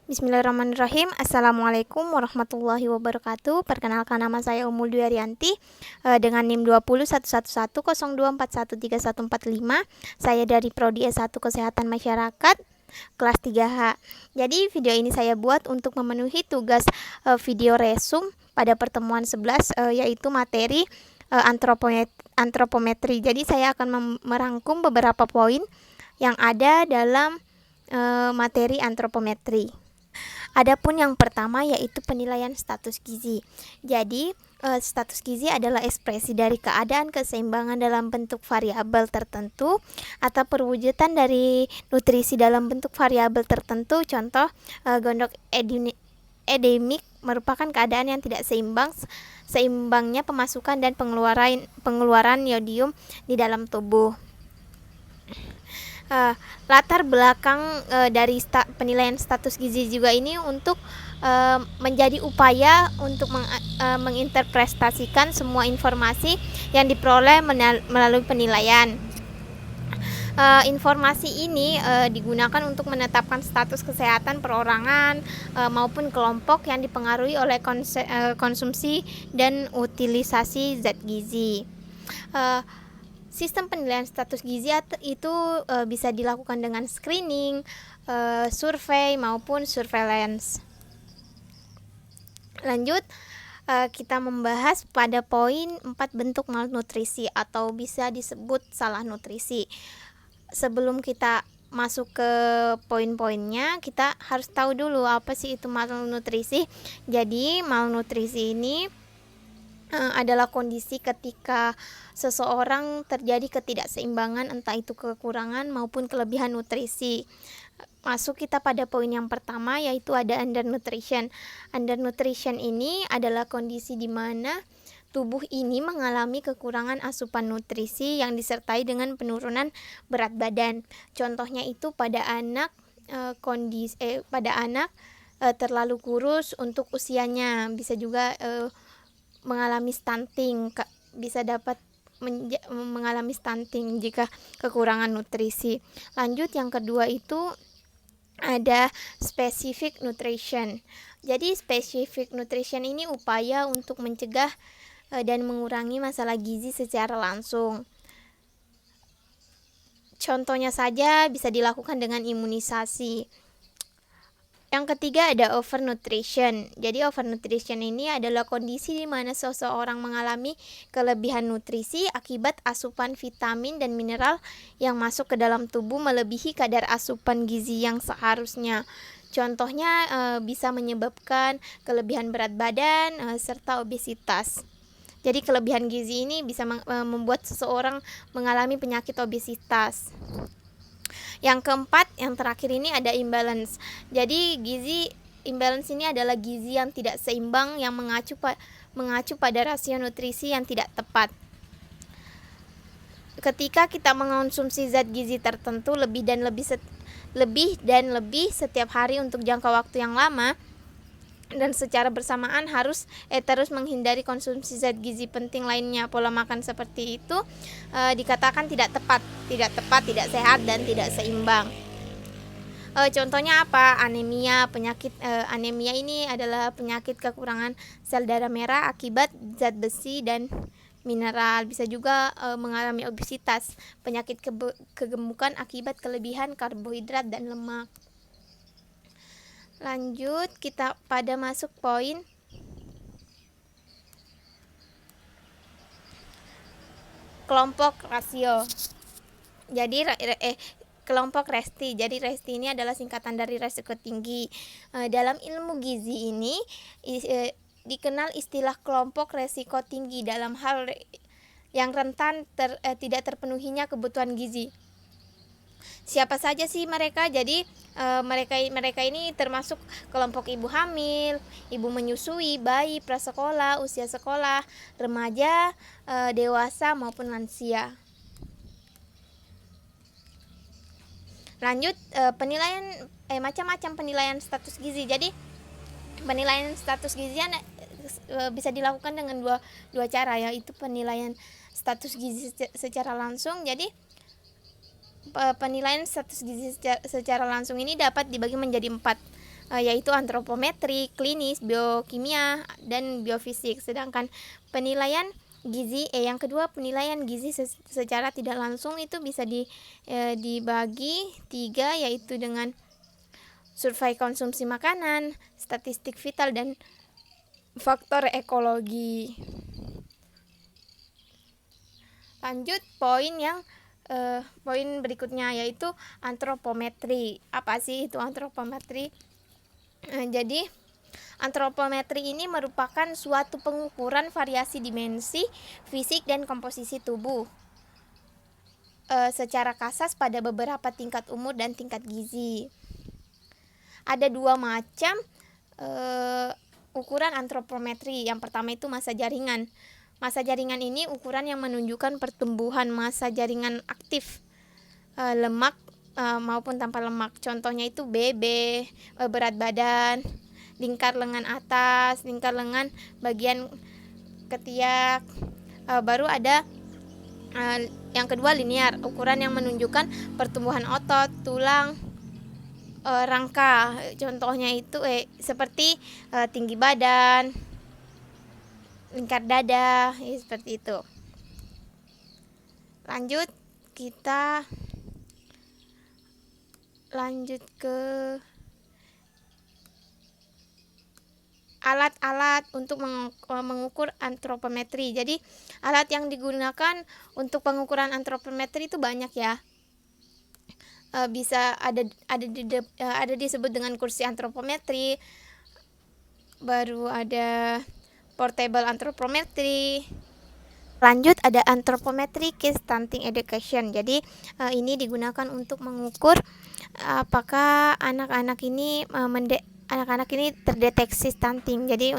Bismillahirrahmanirrahim. Assalamualaikum warahmatullahi wabarakatuh. Perkenalkan, nama saya Umul Dwiarianti dengan NIM 20111102413145. Saya dari Prodi S1 Kesehatan Masyarakat kelas 3H. Jadi video ini saya buat untuk memenuhi tugas video resum pada pertemuan 11 yaitu materi antropometri. Jadi saya akan merangkum beberapa poin yang ada dalam materi antropometri. Adapun yang pertama yaitu penilaian status gizi. Jadi, status gizi adalah ekspresi dari keadaan keseimbangan dalam bentuk variabel tertentu atau perwujudan dari nutrisi dalam bentuk variabel tertentu. Contoh, gondok edemik merupakan keadaan yang tidak seimbangnya pemasukan dan pengeluaran yodium di dalam tubuh. Latar belakang dari penilaian status gizi juga ini untuk menjadi upaya untuk menginterpretasikan semua informasi yang diperoleh melalui penilaian. Informasi ini digunakan untuk menetapkan status kesehatan perorangan maupun kelompok yang dipengaruhi oleh konsumsi dan utilisasi zat gizi. Sistem penilaian status gizi itu bisa dilakukan dengan screening, survei maupun surveillance. Lanjut, kita membahas pada poin 4 bentuk malnutrisi atau bisa disebut salah nutrisi. Sebelum kita masuk ke poin-poinnya, kita harus tahu dulu apa sih itu malnutrisi. Jadi malnutrisi ini adalah kondisi ketika seseorang terjadi ketidakseimbangan, entah itu kekurangan maupun kelebihan nutrisi. Masuk kita pada poin yang pertama, yaitu ada undernutrition. Undernutrition ini adalah kondisi di mana tubuh ini mengalami kekurangan asupan nutrisi yang disertai dengan penurunan berat badan. Contohnya itu pada anak terlalu kurus untuk usianya, bisa juga mengalami stunting, bisa dapat mengalami stunting jika kekurangan nutrisi. Lanjut, yang kedua itu ada specific nutrition. Jadi specific nutrition ini upaya untuk mencegah dan mengurangi masalah gizi secara langsung. Contohnya saja bisa dilakukan dengan imunisasi. Yang ketiga ada overnutrition. Jadi overnutrition ini adalah kondisi di mana seseorang mengalami kelebihan nutrisi akibat asupan vitamin dan mineral yang masuk ke dalam tubuh melebihi kadar asupan gizi yang seharusnya. Contohnya bisa menyebabkan kelebihan berat badan serta obesitas. Jadi kelebihan gizi ini bisa membuat seseorang mengalami penyakit obesitas. Yang keempat, yang terakhir ini ada imbalance. Jadi gizi imbalance ini adalah gizi yang tidak seimbang yang mengacu pada rasio nutrisi yang tidak tepat. Ketika kita mengonsumsi zat gizi tertentu lebih dan lebih setiap hari untuk jangka waktu yang lama dan secara bersamaan harus terus menghindari konsumsi zat gizi penting lainnya. Pola makan seperti itu dikatakan tidak tepat, tidak sehat dan tidak seimbang. Contohnya apa? Anemia. Anemia ini adalah penyakit kekurangan sel darah merah akibat zat besi dan mineral. Bisa juga mengalami obesitas, penyakit kegemukan akibat kelebihan karbohidrat dan lemak. Lanjut, kita pada masuk poin kelompok rasio. Jadi kelompok RESTI. Jadi RESTI ini adalah singkatan dari resiko tinggi. Dalam ilmu gizi ini dikenal istilah kelompok resiko tinggi dalam hal yang rentan tidak terpenuhinya kebutuhan gizi. Siapa saja sih mereka? Jadi mereka ini termasuk kelompok ibu hamil, ibu menyusui, bayi prasekolah, usia sekolah, remaja, dewasa maupun lansia. Lanjut, macam-macam penilaian status gizi. Jadi penilaian status gizi bisa dilakukan dengan dua cara, yaitu penilaian status gizi secara langsung. Jadi penilaian status gizi secara langsung ini dapat dibagi menjadi 4. yaitu antropometri, klinis, biokimia, dan biofisik. Sedangkan penilaian gizi yang kedua, penilaian gizi secara tidak langsung itu bisa dibagi 3, yaitu dengan survei konsumsi makanan, statistik vital, dan faktor ekologi. Lanjut poin berikutnya, yaitu antropometri. Apa sih itu antropometri? Jadi antropometri ini merupakan suatu pengukuran variasi dimensi, fisik, dan komposisi tubuh secara kasar pada beberapa tingkat umur dan tingkat gizi. Ada 2 macam ukuran antropometri. Yang pertama itu massa jaringan. Massa jaringan ini ukuran yang menunjukkan pertumbuhan massa jaringan aktif lemak maupun tanpa lemak. Contohnya itu BB, berat badan, lingkar lengan atas, lingkar lengan bagian ketiak. Baru ada yang kedua linear, ukuran yang menunjukkan pertumbuhan otot, tulang, rangka. Contohnya itu seperti tinggi badan, lingkar dada, seperti itu. Kita lanjut ke alat-alat untuk mengukur antropometri. Jadi alat yang digunakan untuk pengukuran antropometri itu banyak ya. Bisa ada disebut dengan kursi antropometri, baru ada portable antropometri. Lanjut ada antropometric case stunting education. Jadi ini digunakan untuk mengukur apakah anak-anak ini terdeteksi stunting. Jadi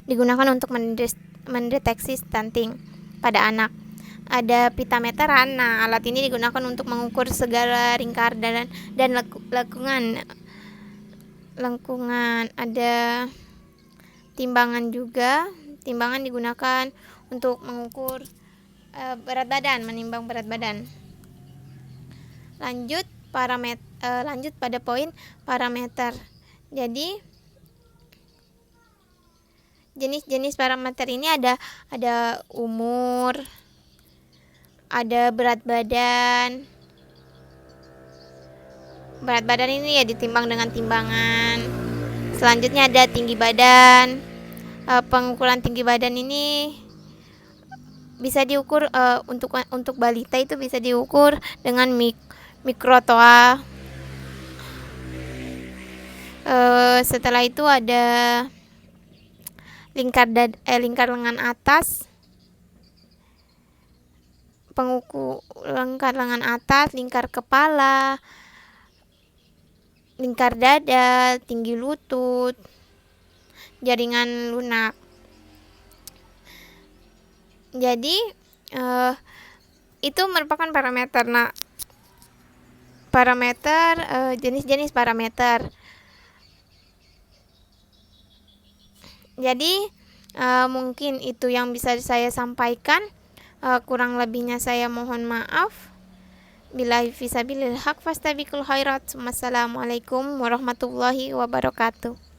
digunakan untuk mendeteksi stunting pada anak. Ada pitameteran. Nah, alat ini digunakan untuk mengukur segala lingkar dan lengkungan. Ada timbangan juga. Timbangan digunakan untuk mengukur berat badan, menimbang berat badan. Lanjut pada poin parameter. Jadi jenis-jenis parameter ini ada umur, ada berat badan. Berat badan ini ya ditimbang dengan timbangan. Selanjutnya ada tinggi badan. Pengukuran tinggi badan ini bisa diukur untuk balita itu bisa diukur dengan mikrotoa. Setelah itu ada lingkar lengan atas, lingkar lengan atas, lingkar kepala, lingkar dada, tinggi lutut, jaringan lunak. Jadi itu merupakan parameter. Nah, jenis-jenis parameter. Jadi mungkin itu yang bisa saya sampaikan. Kurang lebihnya saya mohon maaf. Billahi fisabilil haq fastabiqul khairat. Wassalamualaikum warahmatullahi wabarakatuh.